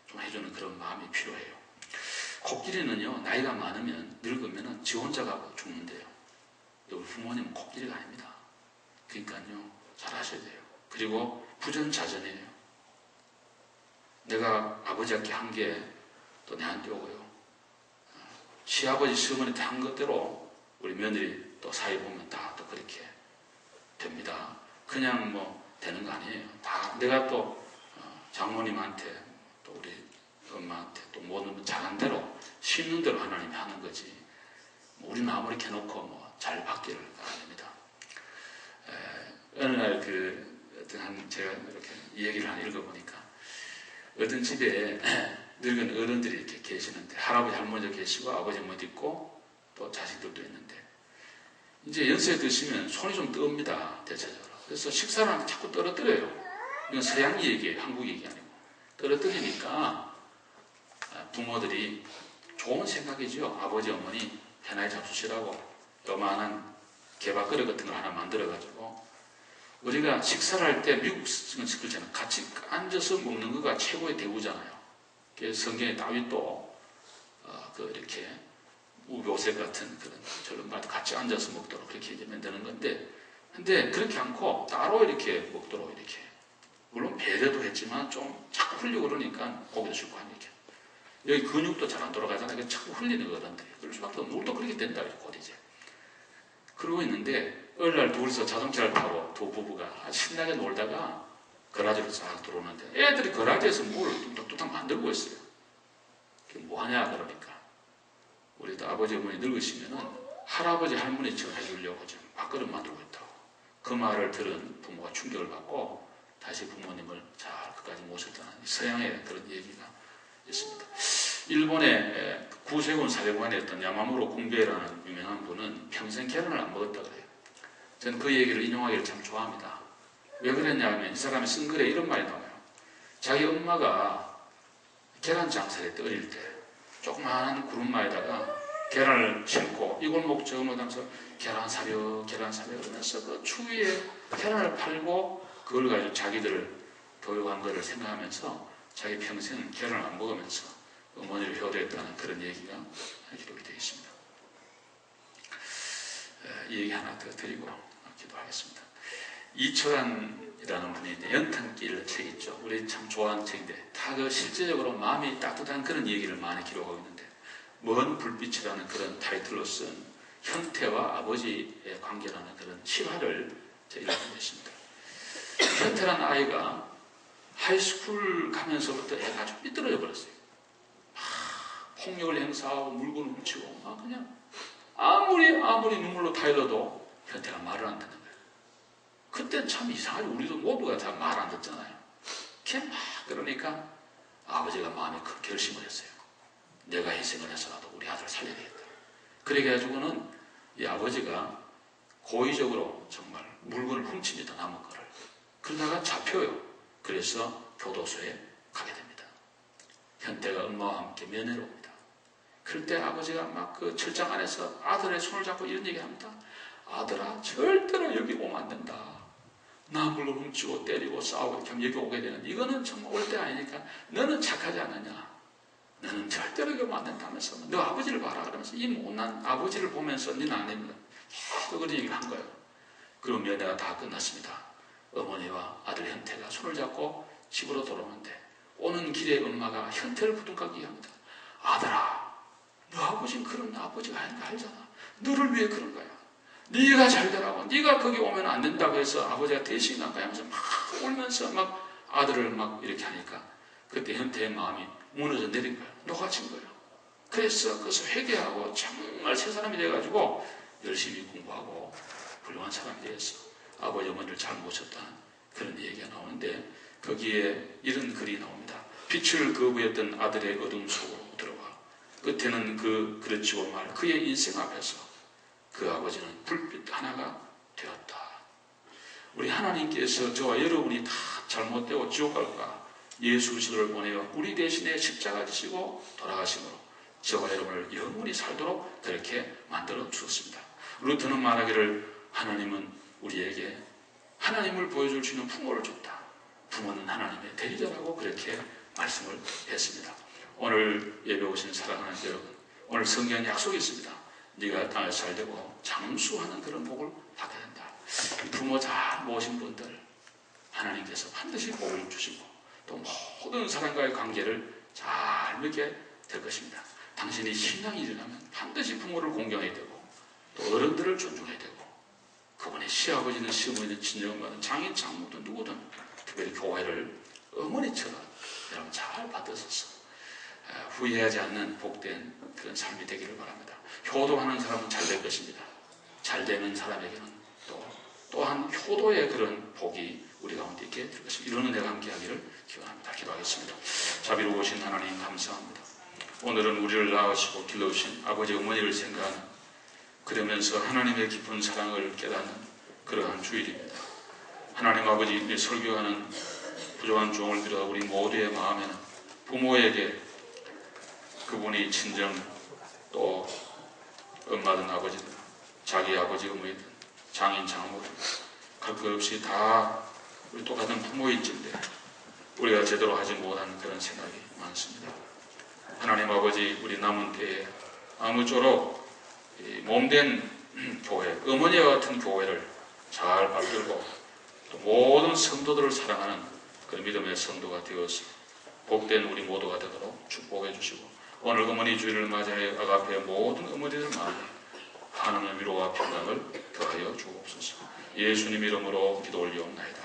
좀 해주는 그런 마음이 필요해요. 코끼리는요 나이가 많으면 늙으면 지 혼자 가고 죽는데요. 우리 부모님은 코끼리가 아닙니다. 그러니까요 잘 하셔야 돼요. 그리고 부전자전해요. 내가 아버지한테 한 게 또 내한테 오고요. 시아버지 시어머니한테 한 것대로 우리 며느리 또 사이 보면 다 또 그렇게 됩니다. 그냥 뭐 되는 거 아니에요. 다 내가 또 장모님한테 또 우리 엄마한테 또 모든 잘한 대로 심는 대로 하나님이 하는 거지. 우리는 아무리 해놓고 뭐 잘 받기를 안 됩니다. 어느 날 제가 이렇게 이 얘기를 하나 읽어보니까 어떤 집에 늙은 어른들이 이렇게 계시는데 할아버지 할머니도 계시고 아버지 어머니도 있고 또 자식들도 있는데 이제 연세 드시면 손이 좀 뜨겁니다. 대체적으로. 그래서 식사를 하는데 자꾸 떨어뜨려요. 이건 서양 얘기예요. 한국 얘기 아니고. 떨어뜨리니까 부모들이 좋은 생각이죠. 아버지 어머니 편하게 잡수시라고 요만한 개밥 그릇 같은 걸 하나 만들어가지고 우리가 식사를 할 때 미국 식구처럼 같이 앉아서 먹는 거가 최고의 대우잖아요. 그래서 성경에 다윗도 이렇게 우교색 같은 그런 저런 말도 같이 앉아서 먹도록 그렇게 해주면 되는 건데, 근데 그렇게 않고 따로 이렇게 먹도록 이렇게 물론 배려도 했지만 좀 자꾸 흘리고 그러니까 고기도 싫고 하니까 여기 근육도 잘 안 돌아가잖아요. 자꾸 흘리는 거거든요. 그럴 수밖에 없고 물도 그렇게 된다 곧 이제 그러고 있는데 어느 날 둘이서 자동차를 타고 두 부부가 아주 신나게 놀다가 거라지로 싹 들어오는데 애들이 거라지에서 물을 뚝뚝뚝 만들고 있어요. 뭐 하냐 그러니까 우리도 아버지 어머니 늙으시면은 할아버지 할머니처럼 해주려고 지금 밥그릇 만들고 있다고. 그 말을 들은 부모가 충격을 받고 다시 부모님을 잘 끝까지 모셨다는 서양의 그런 얘기가 있습니다. 일본의 구세군 사령관이었던 야마무로 군베라는 유명한 분은 평생 계란을 안 먹었다 그래요. 저는 그 얘기를 인용하기를 참 좋아합니다. 왜 그랬냐면 이 사람이 쓴 글에 이런 말이 나와요. 자기 엄마가 계란 장사를 했대 어릴 때 조그마한 구름마에다가 계란을 싣고 이 골목 저 골목 하면서 계란 사려 그러면서 그 추위에 계란을 팔고 그걸 가지고 자기들을 교육한 거를 생각하면서 자기 평생 계란을 안 먹으면서 어머니를 효도했다는 그런 얘기가 기록이 되어 있습니다. 이 얘기 하나 더 드리고 기도하겠습니다. 이철환이라는 분이 연탄길 책 있죠. 우리 참 좋아하는 책인데 다 그 실제적으로 마음이 따뜻한 그런 얘기를 많이 기록하고 있는데 먼 불빛이라는 그런 타이틀로 쓴 현태와 아버지의 관계라는 그런 실화를 제가 읽고 있습니다. 현태라는 아이가 하이스쿨 가면서부터 애가 좀 삐뚤어져 버렸어요. 폭력을 행사하고 물건을 훔치고 그냥 아무리 눈물로 타일러도 현태가 말을 안 듣는 거예요. 그때 참 이상하게 우리도 모두가 다 말 안 듣잖아요. 걔 막 그러니까 아버지가 마음에 큰 결심을 했어요. 내가 희생을 해서라도 우리 아들 살려야 되겠다. 그래 가지고는 이 아버지가 고의적으로 정말 물건을 훔칩니다. 남은 거를. 그러다가 잡혀요. 그래서 교도소에 가게 됩니다. 현태가 엄마와 함께 면회를 옵니다. 그럴 때 아버지가 막 그 철장 안에서 아들의 손을 잡고 이런 얘기를 합니다. 아들아, 절대로 여기 오면 안 된다. 나 물건 훔치고 때리고 싸우고 이렇게 하면 여기 오게 되는, 이거는 정말 올 때 아니니까 너는 착하지 않느냐. 너는 절대로 여기 오면 안 된다면서 너 아버지를 봐라. 그러면서 이 못난 아버지를 보면서 너는 안 됩니다. 또 그런 얘기를 한 거예요. 그럼 면회가 다 끝났습니다. 어머니와 아들 현태가 손을 잡고 집으로 돌아오는데 오는 길에 엄마가 현태를 부둥켜 얘기합니다. 아들아, 너 아버지는 그런 아버지가 아닌 거 알잖아. 너를 위해 그런 거야. 네가 잘 되라고. 네가 거기 오면 안 된다고 해서 아버지가 대신 난 거야 하면서 막 울면서 막 아들을 막 이렇게 하니까 그때 현태의 마음이 무너져 내린 거야. 녹아진 거야. 그래서 그것을 회개하고 정말 새 사람이 돼가지고 열심히 공부하고 훌륭한 사람이 되어서 아버지 어머니를 잘 모셨다는 그런 얘기가 나오는데 거기에 이런 글이 나옵니다. 빛을 거부했던 아들의 어둠 속으로 들어와 끝에는 그 그렇지고 말 그의 인생 앞에서 그 아버지는 불빛 하나가 되었다. 우리 하나님께서 저와 여러분이 다 잘못되고 지옥 갈까 예수 그리스도를 보내어 우리 대신에 십자가 지시고 돌아가심으로 저와 여러분을 영원히 살도록 그렇게 만들어 주었습니다. 루터는 말하기를 하나님은 우리에게 하나님을 보여줄 수 있는 부모를 줬다. 부모는 하나님의 대리자라고 그렇게 말씀을 했습니다. 오늘 예배 오신 사랑하는 여러분, 오늘 성경에 약속이 있습니다. 네가 땅을 살되고 장수하는 그런 복을 받게 된다. 부모 잘 모신 분들 하나님께서 반드시 복을 주시고 또 모든 사람과의 관계를 잘 맺게 될 것입니다. 당신이 신앙이 일어나면 반드시 부모를 공경해야 되고 또 어른들을 존중해야 되고 그분의 시아버지는 시어머니는 친정엄마든 장인 장모든 누구든 특별히 교회를 어머니처럼 여러분 잘 받으셔서 후회하지 않는 복된 그런 삶이 되기를 바랍니다. 효도하는 사람은 잘 될 것입니다. 잘 되는 사람에게는 또한 효도의 그런 복이 우리 가운데 있게 될 것입니다. 이런 은혜가 함께 하기를 기원합니다. 기도하겠습니다. 자비로우신 하나님 감사합니다. 오늘은 우리를 낳으시고 길러주신 아버지 어머니를 생각하는 그러면서 하나님의 깊은 사랑을 깨닫는 그러한 주일입니다. 하나님 아버지 설교하는 부족한 종을 비롯해 우리 모두의 마음에는 부모에게 그분이 친정 또 엄마든 아버지든 자기 아버지 어머니든 장인 장모든 갈 것 없이 다 우리 똑같은 부모일진데 우리가 제대로 하지 못하는 그런 생각이 많습니다. 하나님 아버지 우리 남은 때에 아무쪼록 몸된 교회, 어머니와 같은 교회를 잘 받들고 또 모든 성도들을 사랑하는 그런 믿음의 성도가 되어서 복된 우리 모두가 되도록 축복해 주시고 오늘 어머니 주일을 맞이하여 아가페의 모든 어머니들 마음에 하나님의 위로와 평강을 더하여 주옵소서. 예수님 이름으로 기도 올리옵나이다.